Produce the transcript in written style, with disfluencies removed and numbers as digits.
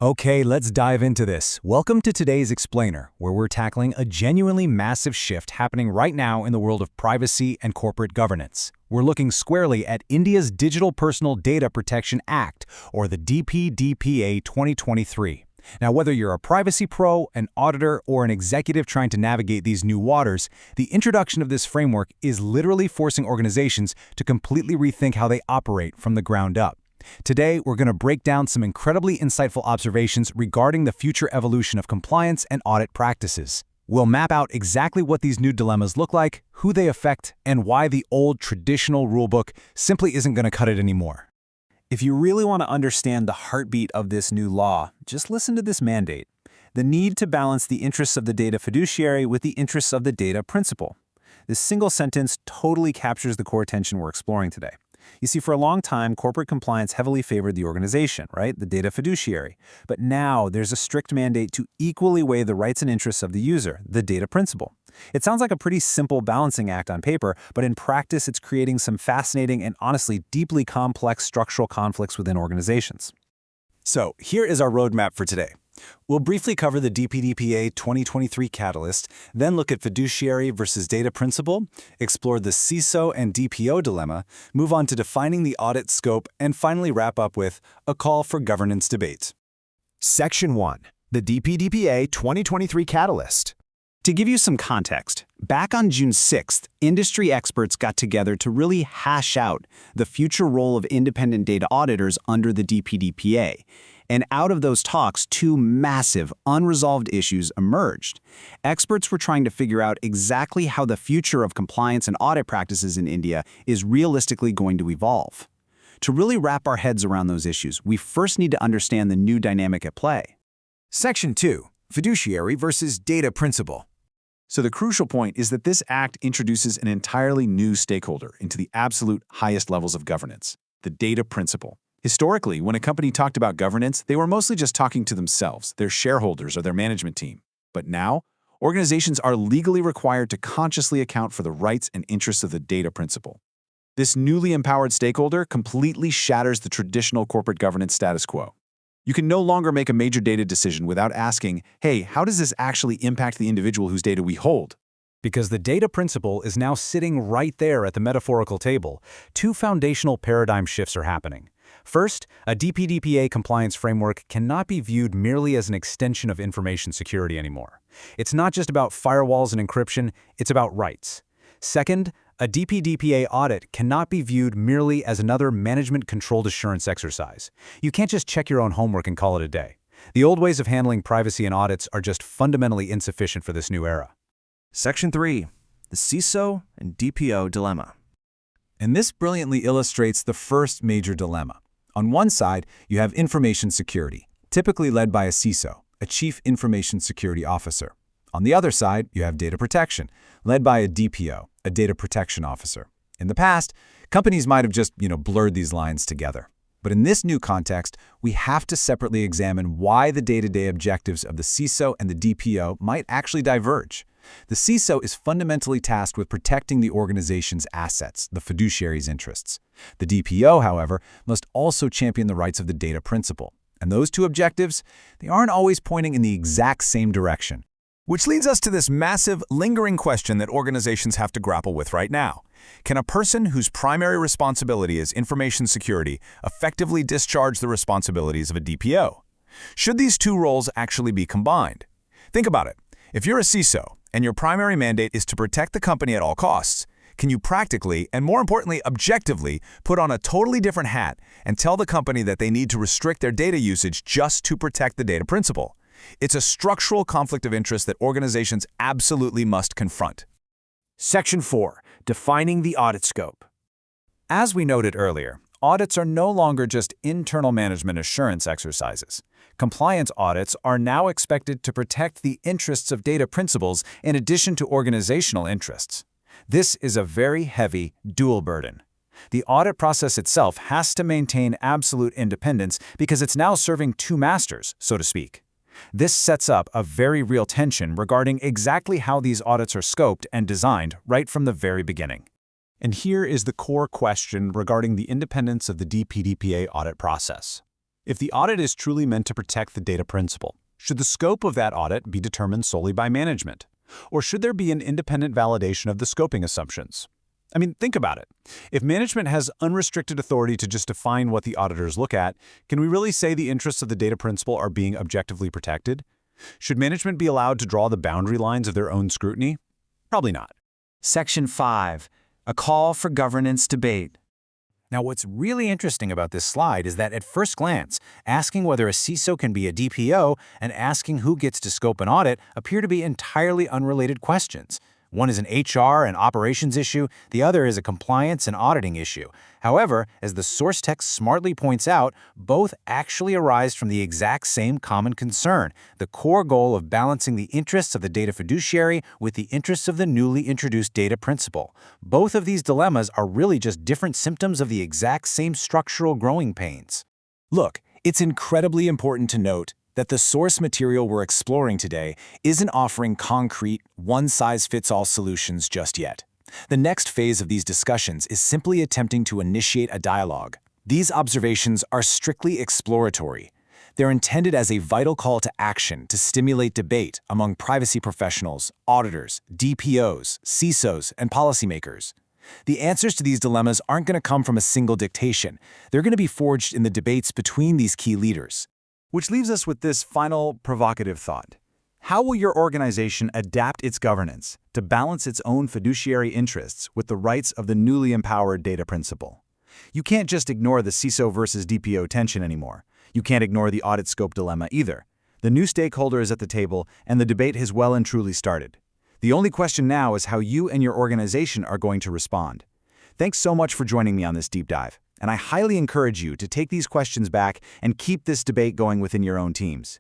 Okay, let's dive into this. Welcome to today's Explainer, where we're tackling a genuinely massive shift happening right now in the world of privacy and corporate governance. We're looking squarely at India's Digital Personal Data Protection Act, or the DPDPA 2023. Now, whether you're a privacy pro, an auditor, or an executive trying to navigate these new waters, the introduction of this framework is literally forcing organizations to completely rethink how they operate from the ground up. Today, we're going to break down some incredibly insightful observations regarding the future evolution of compliance and audit practices. We'll map out exactly what these new dilemmas look like, who they affect, and why the old traditional rulebook simply isn't going to cut it anymore. If you really want to understand the heartbeat of this new law, just listen to this mandate: the need to balance the interests of the data fiduciary with the interests of the data principal. This single sentence totally captures the core tension we're exploring today. You see, for a long time, corporate compliance heavily favored the organization, right? The data fiduciary. But now there's a strict mandate to equally weigh the rights and interests of the user, the data principal. It sounds like a pretty simple balancing act on paper, but in practice, it's creating some fascinating and honestly deeply complex structural conflicts within organizations. So, here is our roadmap for today. We'll briefly cover the DPDPA 2023 catalyst, then look at fiduciary versus data principal, explore the CISO and DPO dilemma, move on to defining the audit scope, and finally wrap up with a call for governance debate. Section 1. The DPDPA 2023 catalyst. To give you some context, back on June 6th, industry experts got together to really hash out the future role of independent data auditors under the DPDPA. And out of those talks, two massive, unresolved issues emerged. Experts were trying to figure out exactly how the future of compliance and audit practices in India is realistically going to evolve. To really wrap our heads around those issues, we first need to understand the new dynamic at play. Section 2. Fiduciary versus data principal. So the crucial point is that this act introduces an entirely new stakeholder into the absolute highest levels of governance: the data principal. Historically, when a company talked about governance, they were mostly just talking to themselves, their shareholders, or their management team. But now, organizations are legally required to consciously account for the rights and interests of the data principal. This newly empowered stakeholder completely shatters the traditional corporate governance status quo. You can no longer make a major data decision without asking, hey, how does this actually impact the individual whose data we hold? Because the data principal is now sitting right there at the metaphorical table, two foundational paradigm shifts are happening. First, a DPDPA compliance framework cannot be viewed merely as an extension of information security anymore. It's not just about firewalls and encryption, it's about rights. Second, a DPDPA audit cannot be viewed merely as another management-controlled assurance exercise. You can't just check your own homework and call it a day. The old ways of handling privacy and audits are just fundamentally insufficient for this new era. Section 3. The CISO and DPO dilemma. And this brilliantly illustrates the first major dilemma. On one side, you have information security, typically led by a CISO, a Chief Information Security Officer. On the other side, you have data protection, led by a DPO, a Data Protection Officer. In the past, companies might have just, blurred these lines together. But in this new context, we have to separately examine why the day-to-day objectives of the CISO and the DPO might actually diverge. The CISO is fundamentally tasked with protecting the organization's assets, the fiduciary's interests. The DPO, however, must also champion the rights of the data principal. And those two objectives, they aren't always pointing in the exact same direction. Which leads us to this massive, lingering question that organizations have to grapple with right now. Can a person whose primary responsibility is information security effectively discharge the responsibilities of a DPO? Should these two roles actually be combined? Think about it. If you're a CISO and your primary mandate is to protect the company at all costs, can you practically, and more importantly, objectively, put on a totally different hat and tell the company that they need to restrict their data usage just to protect the data principal? It's a structural conflict of interest that organizations absolutely must confront. Section 4. Defining the audit scope. As we noted earlier, audits are no longer just internal management assurance exercises. Compliance audits are now expected to protect the interests of data principals in addition to organizational interests. This is a very heavy, dual burden. The audit process itself has to maintain absolute independence because it's now serving two masters, so to speak. This sets up a very real tension regarding exactly how these audits are scoped and designed right from the very beginning. And here is the core question regarding the independence of the DPDPA audit process. If the audit is truly meant to protect the data principle, should the scope of that audit be determined solely by management? Or should there be an independent validation of the scoping assumptions? I mean, think about it. If management has unrestricted authority to just define what the auditors look at, can we really say the interests of the data principle are being objectively protected? Should management be allowed to draw the boundary lines of their own scrutiny? Probably not. Section 5. A call for governance debate. Now, what's really interesting about this slide is that at first glance, asking whether a CISO can be a DPO and asking who gets to scope an audit appear to be entirely unrelated questions. One is an HR and operations issue, the other is a compliance and auditing issue. However, as the source text smartly points out, both actually arise from the exact same common concern, the core goal of balancing the interests of the data fiduciary with the interests of the newly introduced data principle. Both of these dilemmas are really just different symptoms of the exact same structural growing pains. Look, it's incredibly important to note that the source material we're exploring today isn't offering concrete, one-size-fits-all solutions just yet. The next phase of these discussions is simply attempting to initiate a dialogue. These observations are strictly exploratory. They're intended as a vital call to action to stimulate debate among privacy professionals, auditors, DPOs, CISOs, and policymakers. The answers to these dilemmas aren't going to come from a single dictation. They're going to be forged in the debates between these key leaders. Which leaves us with this final provocative thought. How will your organization adapt its governance to balance its own fiduciary interests with the rights of the newly empowered data principle? You can't just ignore the CISO versus DPO tension anymore. You can't ignore the audit scope dilemma either. The new stakeholder is at the table, and the debate has well and truly started. The only question now is how you and your organization are going to respond. Thanks so much for joining me on this deep dive. And I highly encourage you to take these questions back and keep this debate going within your own teams.